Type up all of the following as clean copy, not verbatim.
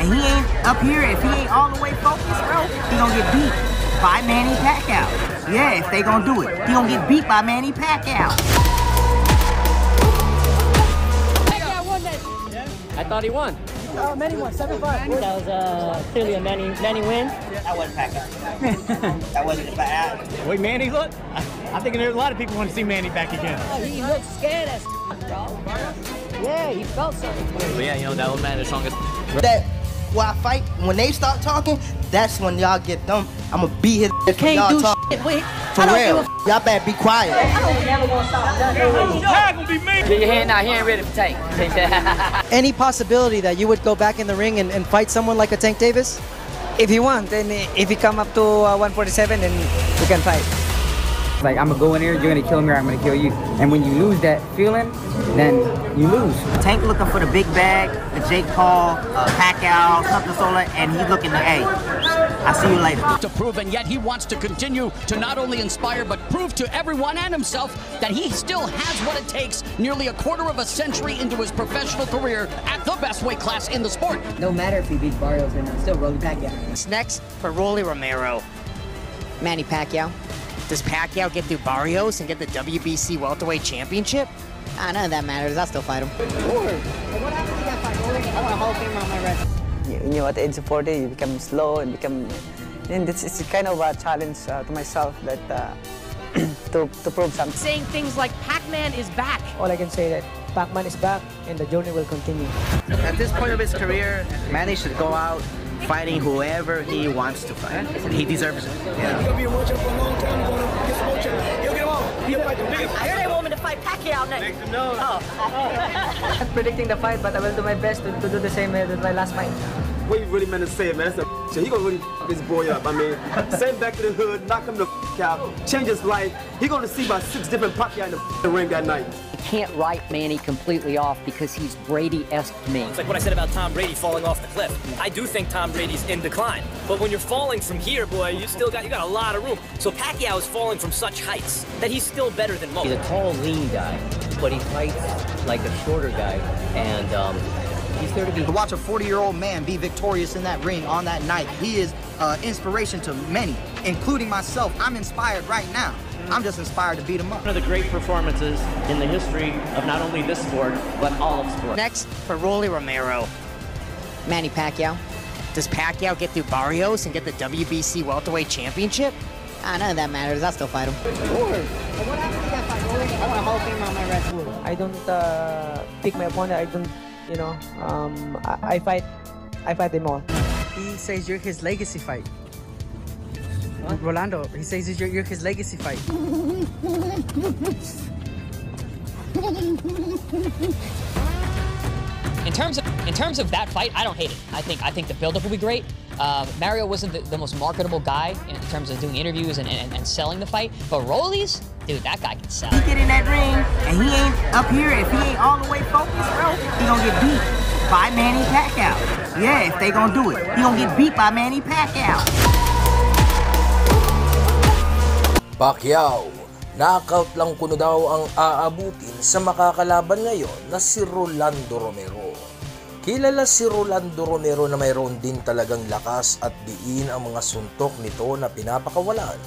and he ain't up here, if he ain't all the way focused, bro, he gonna get beat by Manny Pacquiao. Yeah, if they gonna do it, he gonna get beat by Manny Pacquiao. Pacquiao won that. I thought he won. Manny won 7-5. That was clearly a Manny win. That wasn't Pacquiao. That wasn't the bad. The way Manny looked, I think there's a lot of people want to see Manny back again. Oh, he looked scared as bro. Yeah, he felt something. But yeah, you know, that old man is the strongest. That when I fight, when they start talking, that's when y'all get them. I'ma beat his ass for y'all talking. For real, y'all better be quiet. Never gonna stop. Get your hand out, he ain't ready for Tank. Any possibility that you would go back in the ring and fight someone like a Tank Davis? If you want, then if you come up to 147, then we can fight. Like, I'm gonna go in here, you're gonna kill me or I'm gonna kill you. And when you lose that feeling, then you lose. Tank looking for the big bag, the Jake Paul, Pacquiao, something Sola, and he's looking to, hey, I'll see you later. To prove, and yet he wants to continue to not only inspire but prove to everyone and himself that he still has what it takes nearly a quarter of a century into his professional career at the best weight class in the sport. No matter if he beats Barrios, then still Rolly Pacquiao. Next, for Rolly Romero, Manny Pacquiao. Does Pacquiao get through Barrios and get the WBC welterweight championship? None of that matters. I'll still fight him. What happened to that fight, Rolly? I want a Hall of Famer on my resume. You know, at the age of 40, you become slow and become... And it's kind of a challenge to myself that to prove something. Saying things like Pac-Man is back. All I can say that Pac-Man is back and the journey will continue. At this point of his career, Manny should go out fighting whoever he wants to fight. He deserves it. Yeah. I heard they want me to fight Pacquiao next. I'm not predicting the fight, but I will do my best to do the same with my last fight. What you really meant to say, man, that's a shit. He gonna really f this boy up. I mean, send him back to the hood, knock him the f out, change his life. He gonna see about 6 different Pacquiao in the ring that night. Can't write Manny completely off because he's Brady-esque to me. It's like what I said about Tom Brady falling off the cliff. I do think Tom Brady's in decline. But when you're falling from here, boy, you got a lot of room. So Pacquiao is falling from such heights that he's still better than most. He's a tall, lean guy, but he fights like a shorter guy, and he's there to be. To watch a 40-year-old man be victorious in that ring on that night, he is inspiration to many, including myself. I'm inspired right now. I'm just inspired to beat him up. One of the great performances in the history of not only this sport, but all of sport. Next, for Rolly Romero, Manny Pacquiao. Does Pacquiao get through Barrios and get the WBC welterweight championship? None of that matters. I'll still fight him. What happened to that fight, Rolly? I want a Hall of Famer on my resume. I don't pick my opponent. I don't, you know, I fight them all. He says you're his legacy fight. What? Rolando, he says you're his legacy fight. In terms of that fight, I don't hate it. I think the build-up will be great. Mario wasn't the most marketable guy in terms of doing interviews and selling the fight, but Rollies, dude, that guy can sell. He get in that ring, and he ain't up here, if he ain't all the way focused, bro, he gonna get beat by Manny Pacquiao. Yeah, if they gonna do it, he gonna get beat by Manny Pacquiao. Pacquiao, knockout lang kuno daw ang aabutin sa makakalaban ngayon na si Rolando Romero. Kilala si Rolando Romero na mayroon din talagang lakas at diin ang mga suntok nito na pinapakawalan,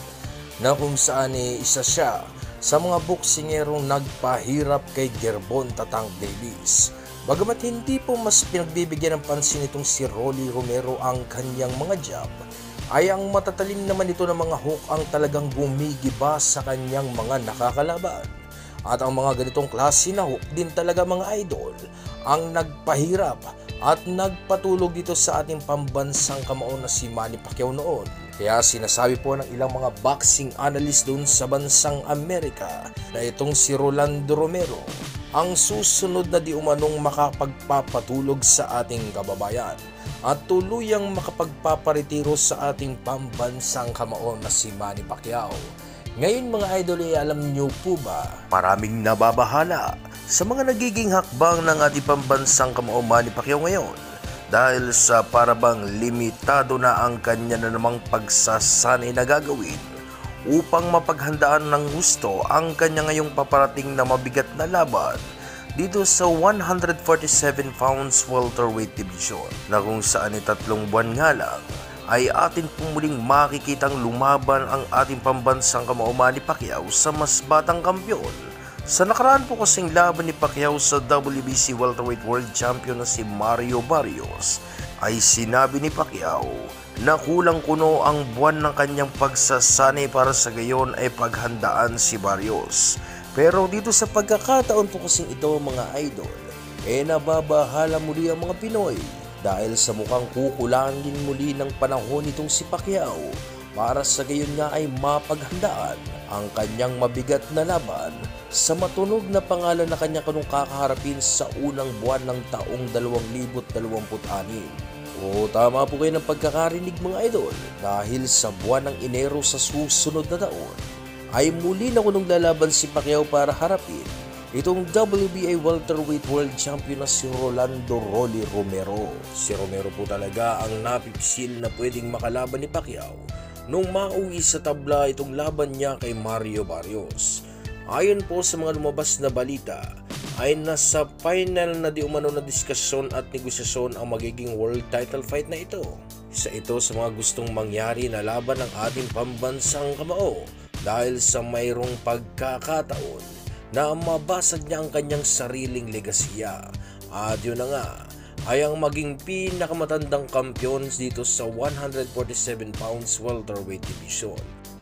na kung saan isa siya sa mga boksingerong nagpahirap kay Gervonta Tank Davis. Bagamat hindi po mas pinagbibigyan ng pansin itong si Rolly Romero ang kanyang mga jab, ay ang matatalim naman ito ng mga hook ang talagang gumigiba sa kanyang mga nakakalaban. At ang mga ganitong klase na hook din talaga, mga idol, ang nagpahirap at nagpatulog dito sa ating pambansang kamao na si Manny Pacquiao noon. Kaya sinasabi po ng ilang mga boxing analyst doon sa bansang Amerika na itong si Rolando Romero ang susunod na di umanong makapagpapatulog sa ating kababayan at tuluyang makapagpaparetiro sa ating pambansang kamao na si Manny Pacquiao. Ngayon, mga idol, alam nyo po ba, maraming nababahala sa mga nagiging hakbang ng ating pambansang kamao Manny Pacquiao ngayon dahil sa parabang limitado na ang kanya na namang pagsasanay na gagawin upang mapaghandaan ng gusto ang kanya ngayong paparating na mabigat na laban dito sa 147 pounds welterweight division na kung saan ay 3 buwan nga lang ay atin pong muling makikitang lumaban ang ating pambansang kamao Manny Pacquiao sa mas batang kampyon. Sa nakaraan po kasing laban ni Pacquiao sa WBC welterweight world champion na si Mario Barrios ay sinabi ni Pacquiao na kulang kuno ang buwan ng kanyang pagsasanay para sa gayon ay paghandaan si Barrios. Pero dito sa pagkakataon po kasing ito mga idol, nababahala muli ang mga Pinoy dahil sa mukhang kukulangin muli ng panahon nitong si Pacquiao para sa gayon nga ay mapaghandaan ang kanyang mabigat na laban sa matunog na pangalan na kanya kanong kakaharapin sa unang buwan ng taong 2026. O tama po kayo ng pagkakarinig mga idol dahil sa buwan ng Enero sa susunod na taon ay muli na kunong lalaban si Pacquiao para harapin itong WBA welterweight world champion na si Rolando "Rolly" Romero. Si Romero po talaga ang napipsil na pwedeng makalaban ni Pacquiao nung mauwi sa tabla itong laban niya kay Mario Barrios. Ayon po sa mga lumabas na balita ay nasa final na di umano na diskusyon at negosasyon ang magiging world title fight na ito. Isa ito sa mga gustong mangyari na laban ng ating pambansang kamao dahil sa mayroong pagkakataon na mabasag niya ang kanyang sariling legasiya. At yun na nga ay ang maging pinakamatandang kampiyon dito sa 147 pounds welterweight division.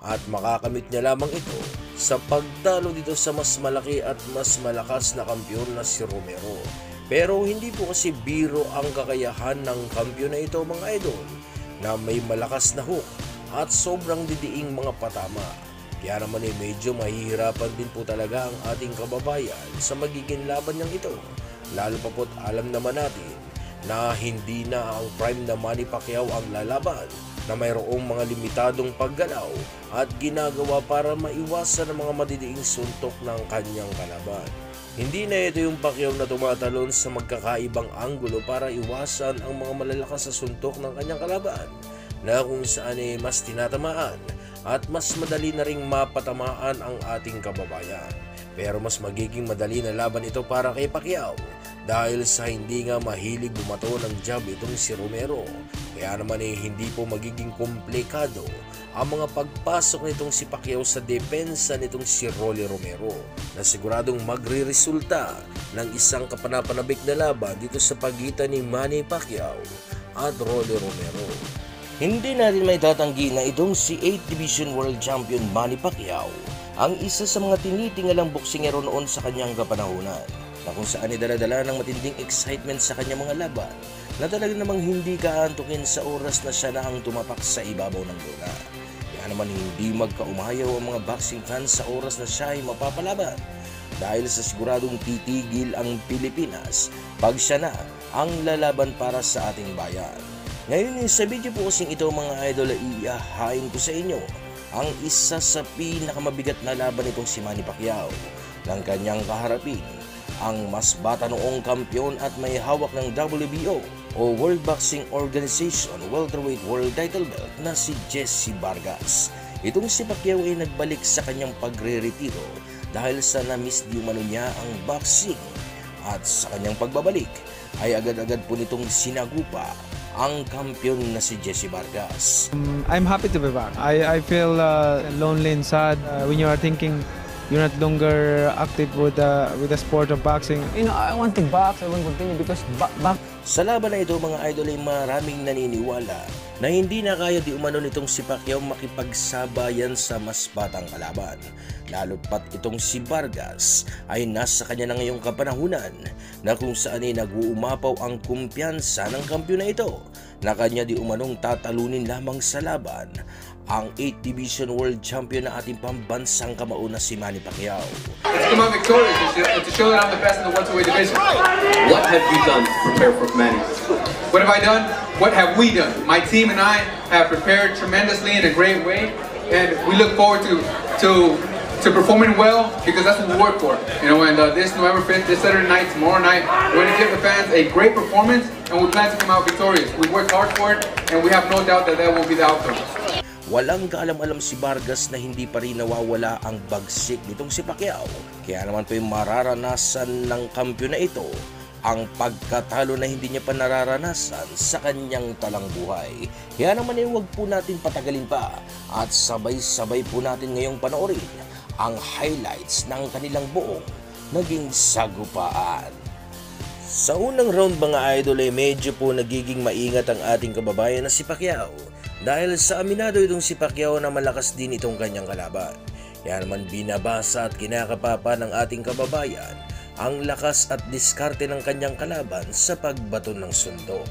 At makakamit niya lamang ito sa pagtalo dito sa mas malaki at mas malakas na kampiyon na si Romero. Pero hindi po kasi biro ang kakayahan ng kampiyon na ito mga idol na may malakas na hook at sobrang didiing mga patama. Kaya naman medyo mahihirapan din po talaga ang ating kababayan sa magiging laban niyang ito. Lalo pa po't alam naman natin na hindi na ang prime na Manny Pacquiao ang lalaban, na mayroong mga limitadong paggalaw at ginagawa para maiwasan ang mga madidiing suntok ng kanyang kalaban. Hindi na ito yung Pacquiao na tumatalon sa magkakaibang anggulo para iwasan ang mga malalakas sa suntok ng kanyang kalaban, na kung saan mas tinatamaan at mas madali na ring mapatamaan ang ating kababayan. Pero mas magiging madali na laban ito para kay Pacquiao dahil sa hindi nga mahilig bumato ng jab itong si Romero. Kaya naman hindi po magiging komplikado ang mga pagpasok nitong si Pacquiao sa depensa nitong si Rolly Romero, na siguradong magre-resulta ng isang kapanapanabik na laban dito sa pagitan ni Manny Pacquiao at Rolly Romero. Hindi natin may tatanggi na itong si 8th Division World Champion Manny Pacquiao ang isa sa mga tinitingalang boksingero noon sa kanyang kapanahunan, na kung saan dala-dala ng matinding excitement sa kanyang mga laban na talagang namang hindi kaantukin sa oras na siya na ang tumapak sa ibabaw ng bola. Kaya naman hindi magkaumayaw ang mga boxing fans sa oras na siya ay mapapalaban dahil sa siguradong titigil ang Pilipinas pag siya na ang lalaban para sa ating bayan. Ngayon sa video po kasing ito mga idol ay iyahain ko sa inyo ang isa sa pinakamabigat na laban nitong si Manny Pacquiao ng kanyang kaharapin, ang mas bata noong kampiyon at may hawak ng WBO o World Boxing Organization welterweight world title belt na si Jesse Vargas. Itong si Pacquiao ay nagbalik sa kanyang pagre-retiro dahil sa na-miss di umano niya ang boxing, at sa kanyang pagbabalik ay agad-agad po nitong sinagupa ang kampiyon na si Jesse Vargas. I'm happy to be back. I feel lonely and sad when you are thinking you're not longer active with the sport of boxing. You know, I want to box. I want to continue because Sa laban na ito mga idol ay maraming naniniwala na hindi na kaya di umano nitong si Pacquiao makipagsabayan sa mas batang kalaban. Lalo pat itong si Vargas ay nasa kanya na ngayong kapanahunan na kung saan ay nag-uumapaw ang kumpiyansa ng kampiyon na ito na kanya di umanong tatalunin lamang sa laban ang 8th Division World Champion na ating pambansang kamao na si Manny Pacquiao. Let's come out victorious to show that I'm the best in the welterweight division. What have you done to prepare for Manny? What have I done? What have we done? My team and I have prepared tremendously in a great way, and we look forward to performing well because that's what we work for. You know, and this November 5th, this Saturday night, tomorrow night, we're going to give the fans a great performance, and we plan to come out victorious. We worked hard for it, and we have no doubt that that will be the outcome. Walang kaalam-alam si Vargas na hindi pa rin nawawala ang bagsik nitong si Pacquiao. Kaya naman po yung mararanasan ng kampiyon na ito ang pagkatalo na hindi niya pa nararanasan sa kanyang talang buhay. Kaya naman huwag po natin patagalin pa at sabay-sabay po natin ngayong panoorin ang highlights ng kanilang buong naging sagupaan. Sa unang round mga idol ay medyo po nagiging maingat ang ating kababayan na si Pacquiao dahil sa aminado itong si Pacquiao na malakas din itong kanyang kalaban. Kaya naman binabasa at kinakapapa ng ating kababayan ang lakas at diskarte ng kanyang kalaban sa pagbato ng suntok.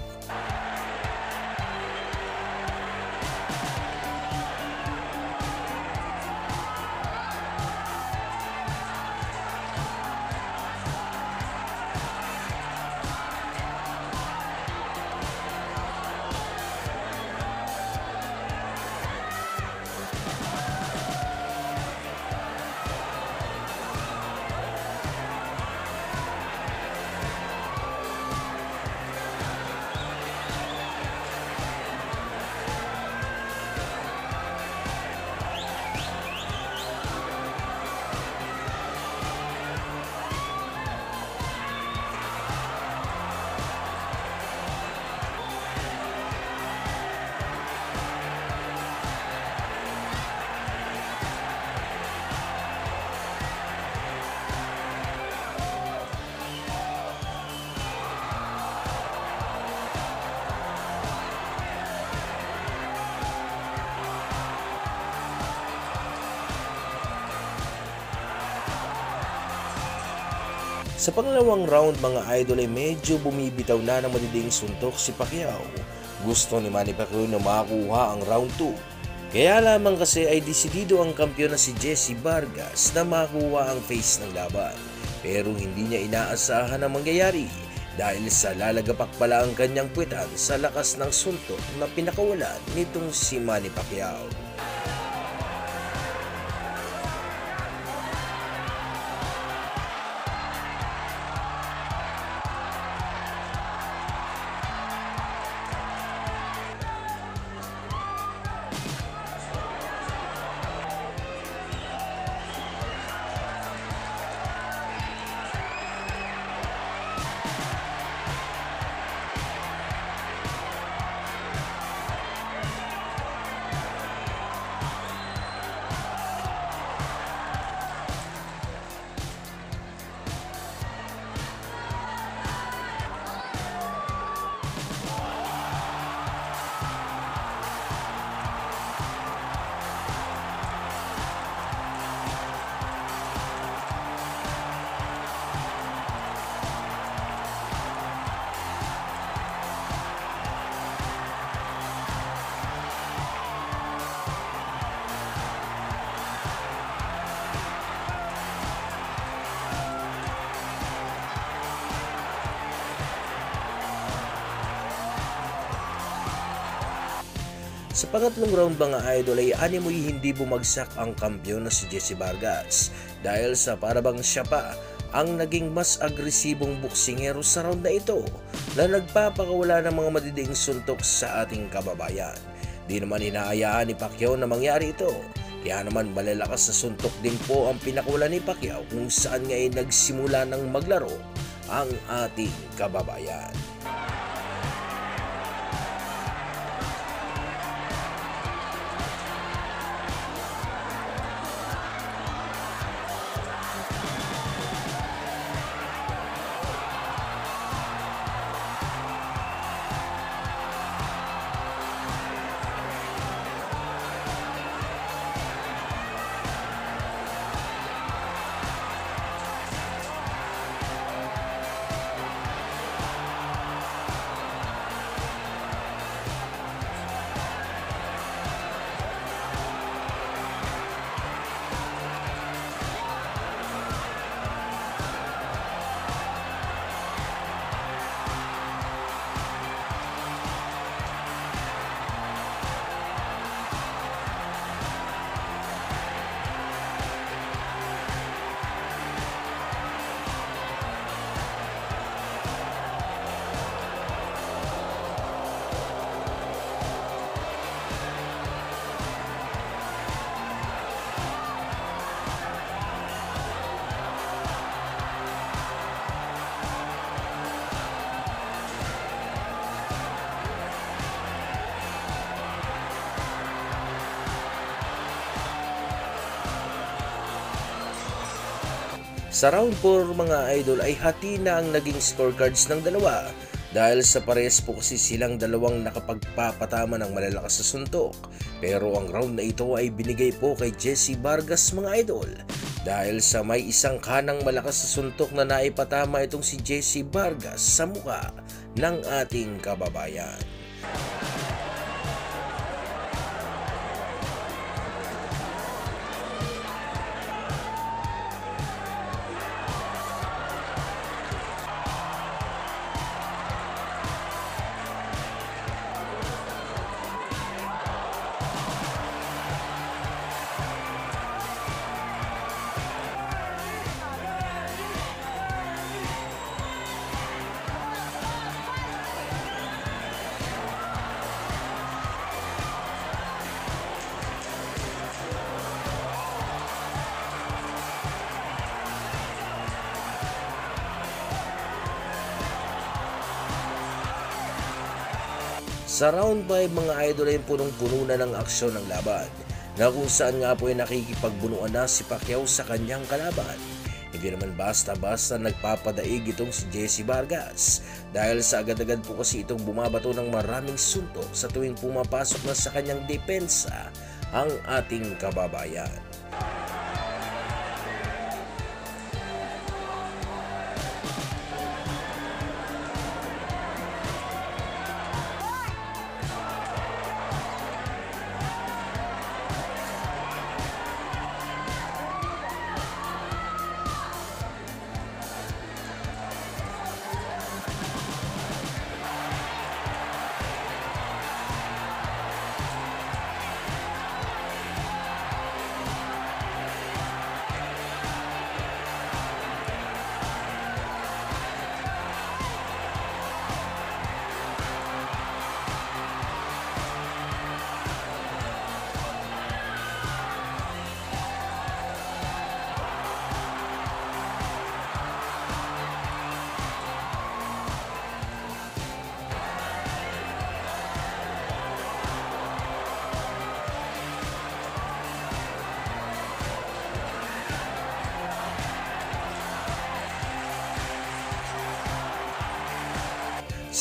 Sa pangalawang round mga idol ay medyo bumibitaw na ng matinding suntok si Pacquiao. Gusto ni Manny Pacquiao na makakuha ang round 2. Kaya lamang kasi ay desidido ang kampiyon na si Jesse Vargas na makakuha ang face ng laban. Pero hindi niya inaasahan ang mangyayari dahil sa lalagapak pala ang kanyang puwetan sa lakas ng suntok na pinakawalan nitong si Manny Pacquiao. Sa pangatlong round mga idol ay animoy hindi bumagsak ang kampiyon na si Jesse Vargas dahil sa parabang siya pa ang naging mas agresibong boksingero sa round na ito na nagpapakawala ng mga matinding suntok sa ating kababayan. Di naman inaayaan ni Pacquiao na mangyari ito. Kaya naman malalakas na suntok din po ang pinakawala ni Pacquiao kung saan nga ay nagsimula ng maglaro ang ating kababayan. Sa round 4 mga idol ay hati na ang naging scorecards ng dalawa dahil sa parehas po kasi silang dalawang nakapagpapatama ng malalakas sa suntok. Pero ang round na ito ay binigay po kay Jesse Vargas mga idol dahil sa may isang kanang malakas sa suntok na naipatama itong si Jesse Vargas sa mukha ng ating kababayan. Sa round 5 mga idol ay punong-puno na ng aksyon ng laban na kung saan nga po ay nakikipagbunuan na si Pacquiao sa kanyang kalaban. Hindi naman basta-basta nagpapadaig itong si Jesse Vargas dahil sa agad-agad po kasi itong bumabato ng maraming suntok sa tuwing pumapasok na sa kanyang depensa ang ating kababayan.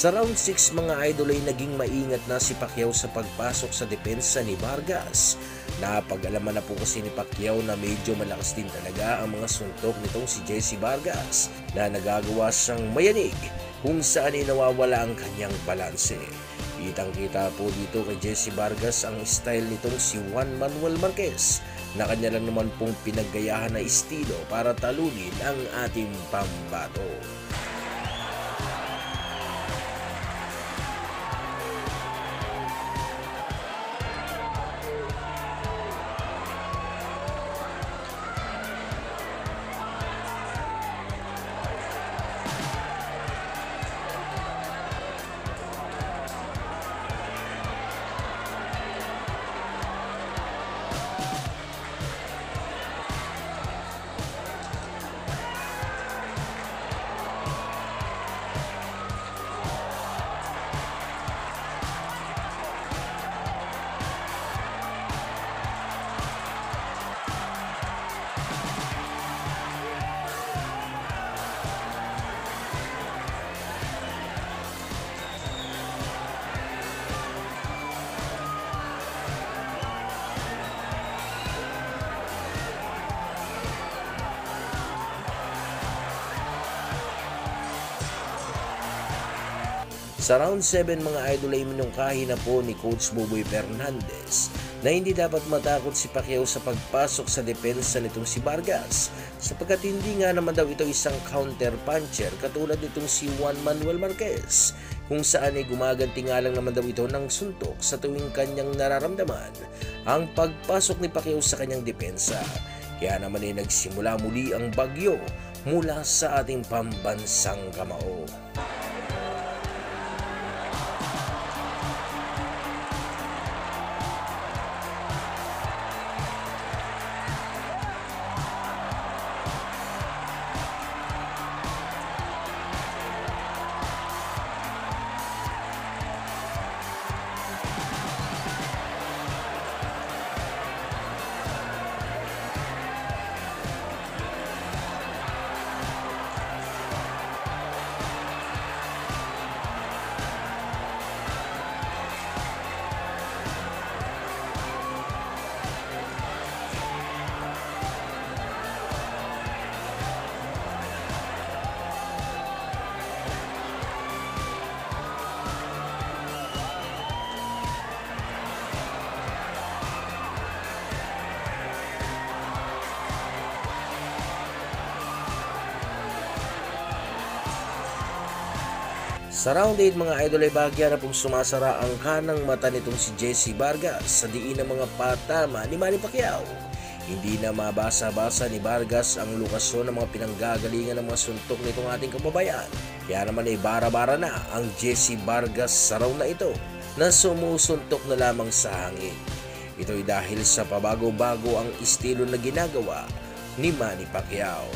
Sa round 6 mga idol ay naging maingat na si Pacquiao sa pagpasok sa depensa ni Vargas. Napag-alaman na po kasi ni Pacquiao na medyo malakas din talaga ang mga suntok nitong si Jesse Vargas na nagagawa siyang mayanig kung saan ay nawawala ang kanyang balanse. Kitang-kita po dito kay Jesse Vargas ang style nitong si Juan Manuel Marquez na kanya lang naman pong pinaggayahan na estilo para talunin ang ating pambato. Sa round 7 mga idol ay minungkahi na po ni Coach Boboy Fernandez na hindi dapat matakot si Pacquiao sa pagpasok sa depensa nitong si Vargas sapagkat hindi nga naman daw ito isang counter puncher katulad nitong si Juan Manuel Marquez kung saan ay gumaganti nga lang naman daw ito ng suntok sa tuwing kanyang nararamdaman ang pagpasok ni Pacquiao sa kanyang depensa. Kaya naman ay nagsimula muli ang bagyo mula sa ating pambansang kamao. Sa round 8 mga idol ay bahagya na pong sumasara ang kanang mata nitong si Jessie Vargas sa diin ng mga patama ni Manny Pacquiao. Hindi na mabasa-basa ni Vargas ang lokasyon ng mga pinanggagalingan ng mga suntok nitong ating kababayan. Kaya naman ay bara-bara na ang Jessie Vargas sa round na ito na sumusuntok na lamang sa hangin. Ito ay dahil sa pabago-bago ang estilo na ginagawa ni Manny Pacquiao.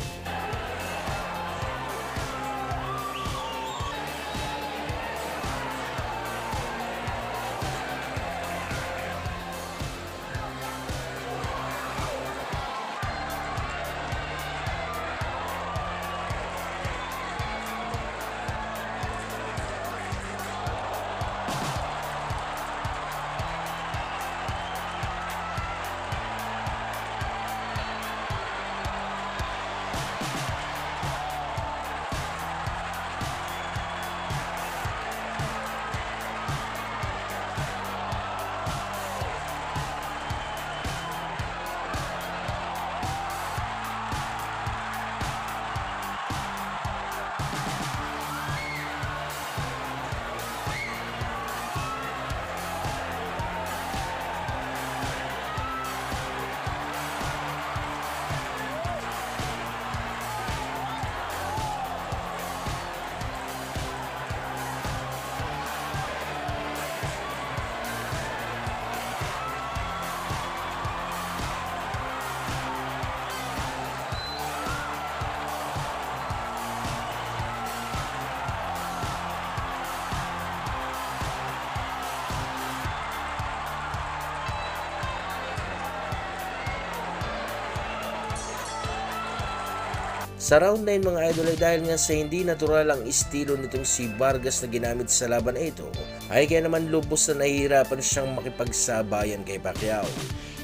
Sa round 9 mga idol ay dahil nga sa hindi natural ang estilo nitong si Vargas na ginamit sa laban na ito, ay kaya naman lubos na nahihirapan siyang makipagsabayan kay Pacquiao.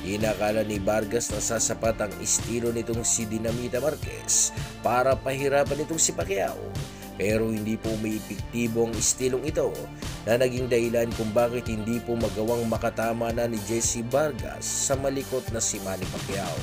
Inakala ni Vargas na sasapat ang estilo nitong si Dinamita Marquez para pahirapan itong si Pacquiao. Pero hindi po may epektibo ang estilong ito na naging dahilan kung bakit hindi po magawang makatama na ni Jessie Vargas sa malikot na si Manny Pacquiao.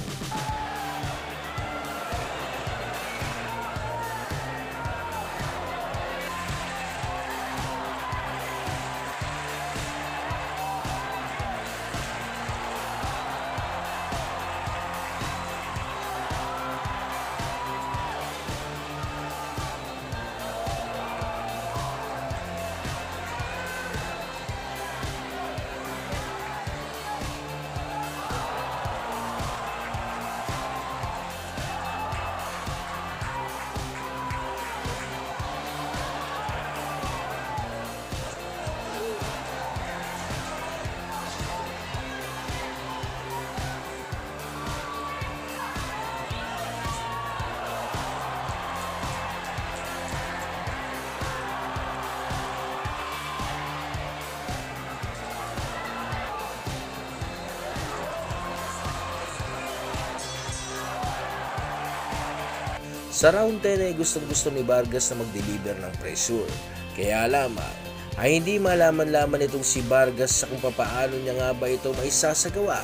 Sa round 10 ay gustong-gusto ni Vargas na mag-deliver ng pressure. Kaya lamang ay hindi malaman-laman itong si Vargas sa kung papaano niya nga ba ito maisasagawa.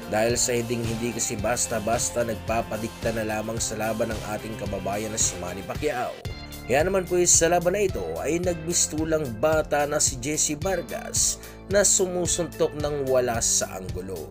Dahil sa hindi kasi basta-basta nagpapadikta na lamang sa laban ng ating kababayan na si Manny Pacquiao. Kaya naman po sa laban na ito ay nagmistulang bata na si Jessie Vargas na sumusuntok ng wala sa anggulo.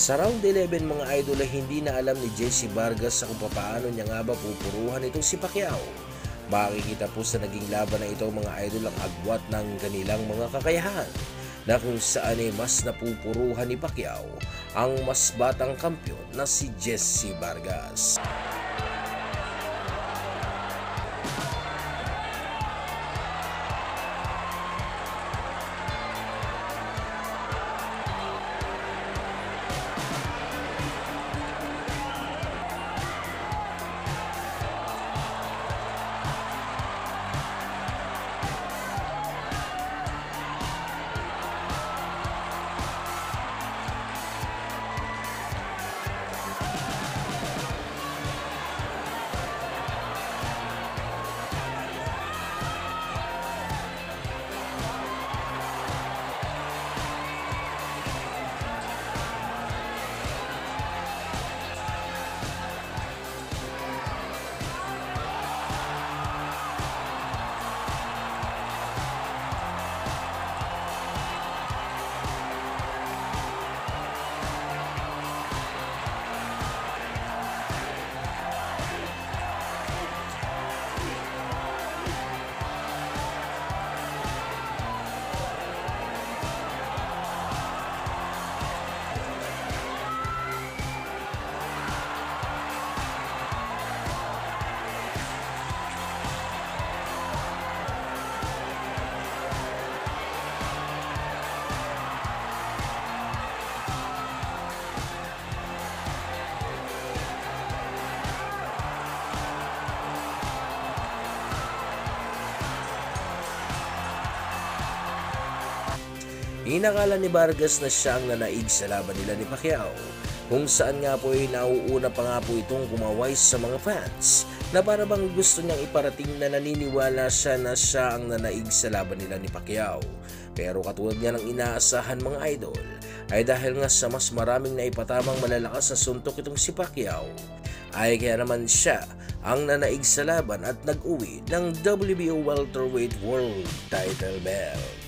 Sa round 11 mga idol ay hindi na alam ni Jessie Vargas sa kung paano niya nga ba pupuruhan itong si Pacquiao. Makikita po sa naging laban na ito mga idol ang agwat ng kanilang mga kakayahan na kung saan ay mas napupuruhan ni Pacquiao ang mas batang kampiyon na si Jessie Vargas. Inakala ni Vargas na siya ang nanaig sa laban nila ni Pacquiao, kung saan nga po ay nauuna pa nga po itong kumaway sa mga fans na para bang gusto niyang iparating na naniniwala siya na siya ang nanaig sa laban nila ni Pacquiao. Pero katulad nga ng inaasahan mga idol, ay dahil nga sa mas maraming naipatamang malalakas na suntok itong si Pacquiao, ay kaya naman siya ang nanaig sa laban at nag-uwi ng WBO Welterweight World Title Belt.